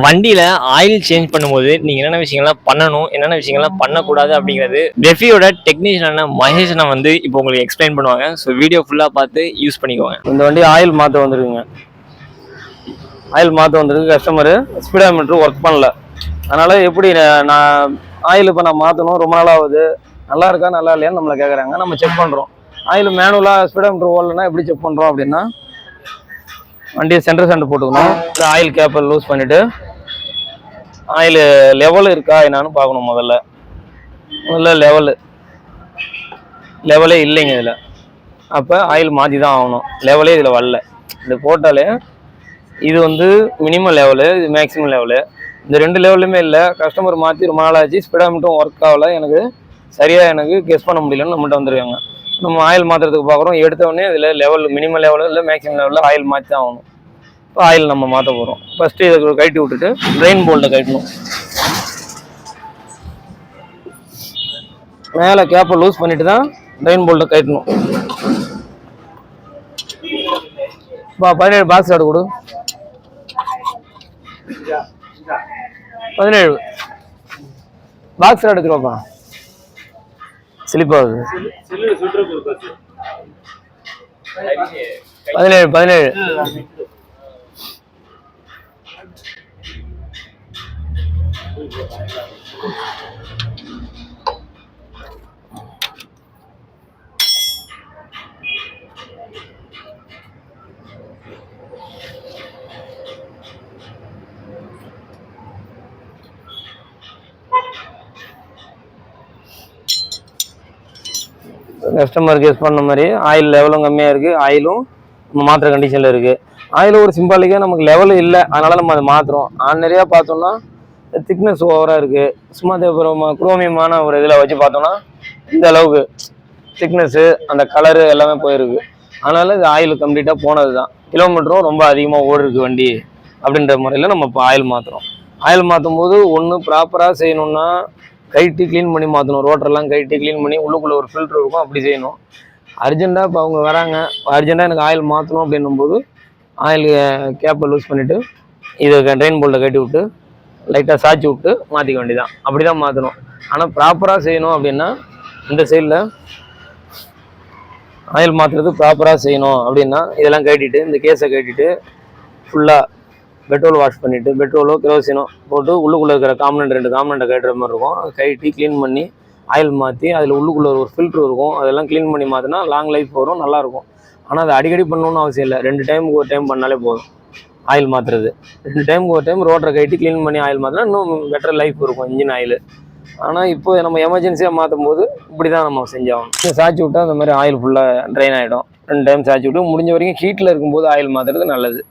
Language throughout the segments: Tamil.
வண்டியில ஆயில் சேஞ்ச் பண்ணும்போது நீங்க என்னென்ன விஷயங்கள்லாம் பண்ணணும், என்னென்ன விஷயங்கள்லாம் பண்ணக்கூடாது அப்படிங்கிறது ரெஃபியோட டெக்னீஷியனான மகேஷனை வந்து இப்போ உங்களுக்கு எக்ஸ்பிளைன் பண்ணுவாங்க. ஸோ வீடியோ ஃபுல்லா பார்த்து யூஸ் பண்ணிக்கோங்க. இந்த வண்டி ஆயில் மாற்ற வந்துருக்குங்க. ஆயில் மாற்ற வந்திருக்கு. கஸ்டமரு ஸ்பீடாமீட்டர் ஒர்க் பண்ணல. அதனால எப்படி நான் ஆயில் இப்போ நான் மாற்றணும், ரொம்ப நாள் ஆகுது, நல்லா இருக்கா நல்லா இல்லையான்னு நம்மளை கேட்குறாங்க. நம்ம செக் பண்ணுறோம். ஆயில் மேனுவலாக ஸ்பீடாமீட்டர் ஓடலைன்னா எப்படி செக் பண்ணுறோம் அப்படின்னா, வண்டியை சென்டர் போட்டுக்கணும். ஆயில் கேப்பை லூஸ் பண்ணிவிட்டு ஆயில் லெவல் இருக்கா என்னான்னு பார்க்கணும். முதல்ல லெவலே இல்லைங்க இதில். அப்போ ஆயில் மாற்றி தான் ஆகணும். லெவலே இதில் வரல. இது போட்டாலே இது வந்து மினிமம் லெவலு, இது மேக்ஸிமம் லெவலு. இந்த ரெண்டு லெவலுமே இல்லை. கஸ்டமர் மாற்றி ரொம்ப நாள் ஆச்சு, ஸ்பீடாமீட்டரும் ஒர்க் ஆகலை, எனக்கு சரியாக கெஸ் பண்ண முடியலன்னு நம்மகிட்ட வந்துருக்காங்க. நம்ம ஆயில் மாற்றுறதுக்கு பார்க்குறோம். எடுத்தவொடனே இதில் லெவல் மினிமம் லெவலில் இல்லை மேக்ஸிமம் லெவலில் ஆயில் மாற்றி தான் ஆகணும். இப்போ ஆயில் நம்ம மாற்ற போகிறோம். ஃபஸ்ட்டு இதை கழட்டி விட்டுட்டு ட்ரெயின் போல்ட்டை கட்டணும். மேலே கேப்பை லூஸ் பண்ணிட்டு தான் ட்ரெயின் போல்ட்டை கட்டணும். இப்போ 17 பாக்ஸ் ஆடு கொடு. 17 பாக்ஸ் எடுத்துருவாப்பா. ஸ்லிப் ஆகுது. 17 கஸ்டமர் கெஸ் பண்ண மாதிரி ஆயில் லெவலும் கம்மியாக இருக்குது. ஆயிலும் நம்ம மாத்திர கண்டிஷனில் இருக்குது. ஆயில் ஒரு சிம்பாலிக்காக நமக்கு லெவலு இல்லை, அதனால் நம்ம அதை மாற்றுறோம். நிறையா பார்த்தோம்னா திக்னஸ் ஓவராக இருக்குது. சும்மா அப்புறம் குரோமியமான ஒரு இதில் வச்சு பார்த்தோம்னா இந்த அளவுக்கு திக்னஸ்ஸு அந்த கலரு எல்லாமே போயிருக்கு. அதனால் இது ஆயில் கம்ப்ளீட்டாக போனது தான். கிலோமீட்டரும் ரொம்ப அதிகமாக ஓடிருக்கு வண்டி அப்படின்ற முறையில் நம்ம இப்போ ஆயில் மாற்றுறோம். ஆயில் மாற்றும் போது ஒன்று ப்ராப்பராக செய்யணுன்னா கைட்டி க்ளீன் பண்ணி மாற்றணும். ரோட்டரெல்லாம் கைட்டி க்ளீன் பண்ணி உள்ளுக்குள்ளே ஒரு ஃபில்ட்ரு இருக்கும், அப்படி செய்யணும். அர்ஜென்ட்டாக இப்போ அவங்க வராங்க, அர்ஜென்ட்டாக எனக்கு ஆயில் மாற்றணும் அப்படின்னும்போது ஆயில் கேப்பை லூஸ் பண்ணிவிட்டு இதை ட்ரெயின் போல்ட்டை கட்டி விட்டு லைட்டாக சாய்ச்சி விட்டு மாற்றிக்க வேண்டியதான். அப்படி தான் மாற்றணும். ஆனால் ப்ராப்பராக செய்யணும் அப்படின்னா இந்த சைடில் ஆயில் மாற்றுறது ப்ராப்பராக செய்யணும் அப்படின்னா இதெல்லாம் கட்டிட்டு இந்த கேஸை கட்டிட்டு ஃபுல்லாக பெட்ரோல் வாஷ் பண்ணிவிட்டு பெட்ரோலோ கிரோசினோ போட்டு உள்ளுக்குள்ளே இருக்கிற ரெண்டு காம்பனண்ட்டை கட்டுற மாதிரி இருக்கும். அதை கைட்டி க்ளீன் பண்ணி ஆயில் மாற்றி அதில் உள்ளுக்குள்ளே ஒரு ஃபில்ட்ரு இருக்கும், அதெல்லாம் க்ளீன் பண்ணி மாற்றினா லாங் லைஃப் வரும், நல்லாயிருக்கும். ஆனால் அதை அடிக்கடி பண்ணணுன்னு அவசியம் இல்லை. 2 டைமுக்கு ஒரு டைம் பண்ணாலே போதும். ஆயில் மாற்றுறது 2 டைமுக்கு ஒரு டைம் ரோட்டரை கைட்டி க்ளீன் பண்ணி ஆயில் மாற்றினா இன்னும் பெட்டர் லைஃப் இருக்கும் இன்ஜின் ஆயில். ஆனால் இப்போ நம்ம எமர்ஜென்சியாக மாற்றும் போது இப்படி தான் நம்ம செஞ்சாகணும். சாய்ச்சி விட்டால் அந்த மாதிரி ஆயில் ஃபுல்லாக ட்ரைன் ஆகிடும். 2 டைம் சாய்ச்சி விட்டு முடிஞ்ச வரைக்கும் ஹீட்டில் இருக்கும்போது ஆயில் மாற்றுறது நல்லது.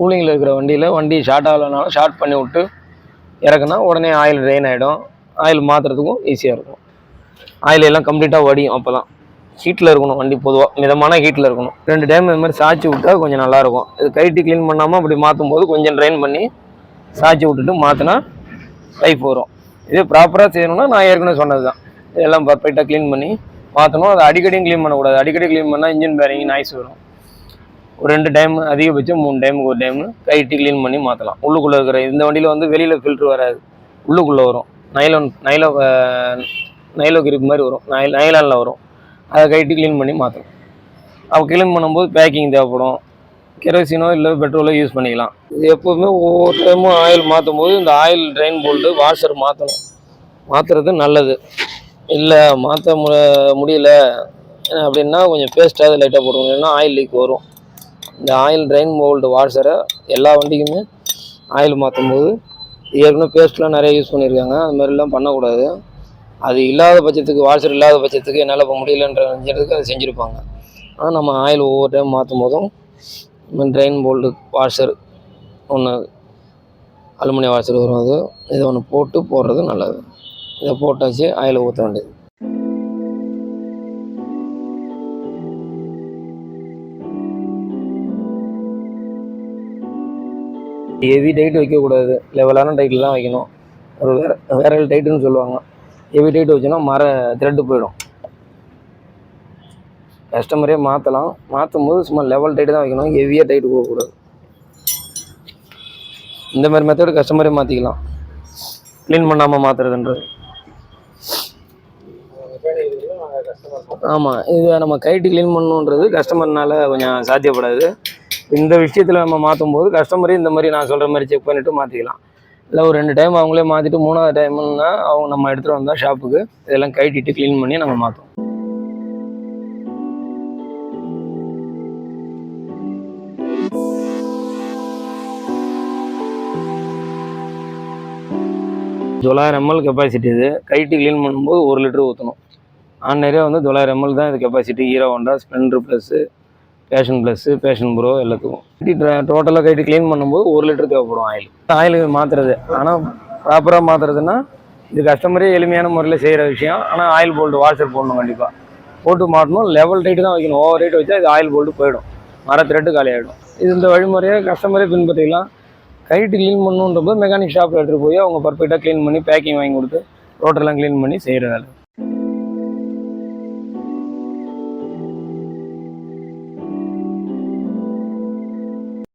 கூலிங்கில் இருக்கிற வண்டி ஷார்ட் ஆகலைனாலும் ஷார்ட் பண்ணி விட்டு இறக்குனா உடனே ஆயில் ட்ரெயின் ஆகிடும். ஆயில் மாற்றுறதுக்கும் ஈஸியாக இருக்கும். ஆயில் எல்லாம் கம்ப்ளீட்டாக வடியும். அப்போ தான் ஹீட்டில் இருக்கணும் வண்டி, பொதுவாக மிதமான ஹீட்டில் இருக்கணும். 2 டைம் இந்த மாதிரி சாய்ச்சி விட்டால் கொஞ்சம் நல்லாயிருக்கும். இது கைட்டி க்ளீன் பண்ணாமல் அப்படி மாற்றும் போது கொஞ்சம் ட்ரெயின் பண்ணி சாய்ச்சி விட்டுட்டு மாற்றினா லைஃப் வரும். இதே ப்ராப்பராக செய்யணும்னா நான் ஏற்கனவே சொன்னது தான், இதெல்லாம் பர்ஃபெக்டாக க்ளீன் பண்ணி மாற்றணும். அது அடிக்கடியும் க்ளீன் பண்ணக்கூடாது. அடிக்கடி க்ளீன் பண்ணால் இன்ஜின் பேரிங் நாய்ஸ் வரும். ஒரு 2 டைம் அதிகபட்சம் 3 டைமுக்கு ஒரு டைமு கைட்டி க்ளீன் பண்ணி மாற்றலாம். உள்ளுக்குள்ளே இருக்கிற இந்த வண்டியில் வந்து வெளியில் ஃபில்ட்ரு வராது, உள்ளுக்குள்ளே வரும். நைலோ கிரிப் மாதிரி வரும், நைலானில் வரும். அதை கைட்டி க்ளீன் பண்ணி மாற்றலாம். அப்போ க்ளீன் பண்ணும்போது பேக்கிங் தேவைப்படும். கெரோசினோ இல்லை பெட்ரோலோ யூஸ் பண்ணிக்கலாம். இது எப்போதுமே ஒவ்வொரு டைமும் ஆயில் மாற்றும் போது இந்த ஆயில் ட்ரெயின் போல்ட்டு வாஷர் மாற்றுறது நல்லது. இல்லை மாற்ற முடியல அப்படின்னா கொஞ்சம் பேஸ்ட்டாக லைட்டாக போடுவோம், இல்லைன்னா ஆயில் லீக் வரும். இந்த ஆயில் ட்ரெயின் போல்ட்டு வாஷரை எல்லா வண்டிக்குமே ஆயில் மாற்றும் போது ஏற்கனவே பேஸ்ட்லாம் நிறைய யூஸ் பண்ணியிருக்காங்க. அது மாதிரிலாம் பண்ணக்கூடாது. அது இல்லாத பட்சத்துக்கு, வாஷர் இல்லாத பட்சத்துக்கு என்னால் இப்போ முடியலன்றதுக்கு அதை செஞ்சுருப்பாங்க. ஆனால் நம்ம ஆயில் ஒவ்வொரு டைம் மாற்றும் போதும் ட்ரெயின் போல்ட்டு வாஷர் ஒன்று அலுமினியம் வாஷர் வரும், அது இதை ஒன்று போடுறது நல்லது. இதை போட்டாச்சு, ஆயில் ஊற்ற வேண்டியது. ஹெவி டைட்டு வைக்கக்கூடாது, லெவலான டைட்டில் தான் வைக்கணும். ஒரு வேற டைட்டுன்னு சொல்லுவாங்க. ஹெவி டைட்டு வச்சோன்னா த்ரெட்டு போயிடும். கஸ்டமரே மாற்றும் போது சும்மா லெவல் டைட்டு தான் வைக்கணும், ஹெவியாக டைட்டு போகக்கூடாது. இந்த மாதிரி மெத்தட் கஸ்டமரே மாற்றிக்கலாம். க்ளீன் பண்ணாமல் மாற்றுறதுன்றது. ஆமாம், இது நம்ம கைட்டு க்ளீன் பண்ணணுன்றது கஸ்டமர்னால கொஞ்சம் சாத்தியப்படாது. இந்த விஷயத்தில் நம்ம மாற்றும் போது கஸ்டமரே இந்த மாதிரி நான் சொல்கிற மாதிரி செக் பண்ணிவிட்டு மாற்றிக்கலாம். இல்லை ஒரு 2 டைம் அவங்களே மாற்றிட்டு 3வது டைம்னா அவங்க நம்ம எடுத்துகிட்டு வந்தால் ஷாப்புக்கு இதெல்லாம் கைட்டிட்டு க்ளீன் பண்ணி நம்ம மாற்றுவோம். $900 ml கெப்பாசிட்டி. இது கைட்டு க்ளீன் பண்ணும்போது 1 லிட்டர் ஊற்றணும். ஆர்டினரியாக வந்து 900 ml தான் இது capacity. Hero Honda, Splendor plus, Passion Pro எல்லாத்துக்கும். டோட்டலாக கைட்டு க்ளீன் பண்ணும்போது 1 லிட்டர் தேவைப்படும் ஆயில் மாற்றுறது. ஆனால் ப்ராப்பராக மாற்றுறதுன்னா இது கஸ்டமரே எளிமையான முறையில் செய்கிற விஷயம். ஆனால் ஆயில் போல்டு வாஷர் போடணும், கண்டிப்பாக போட்டு மாட்டணும். லெவல் டைட்டு தான் வைக்கணும். ஓவர் டைட் வச்சா இது ஆயில் போல்டு போயிடும், மர த்ரெட்டு காலியாகிடும். இது இந்த வழிமுறையை கஸ்டமரே பின்பற்றிக்கலாம். கைட்டு க்ளீன் பண்ணணுன்றப்போ மெக்கானிக் ஷாப்பில் எடுத்துகிட்டு போய் அவங்க பர்ஃபெக்டாக க்ளீன் பண்ணி பேக்கிங் வாங்கி கொடுத்து ரோட்டெல்லாம் க்ளீன் பண்ணி செய்கிற வேலை.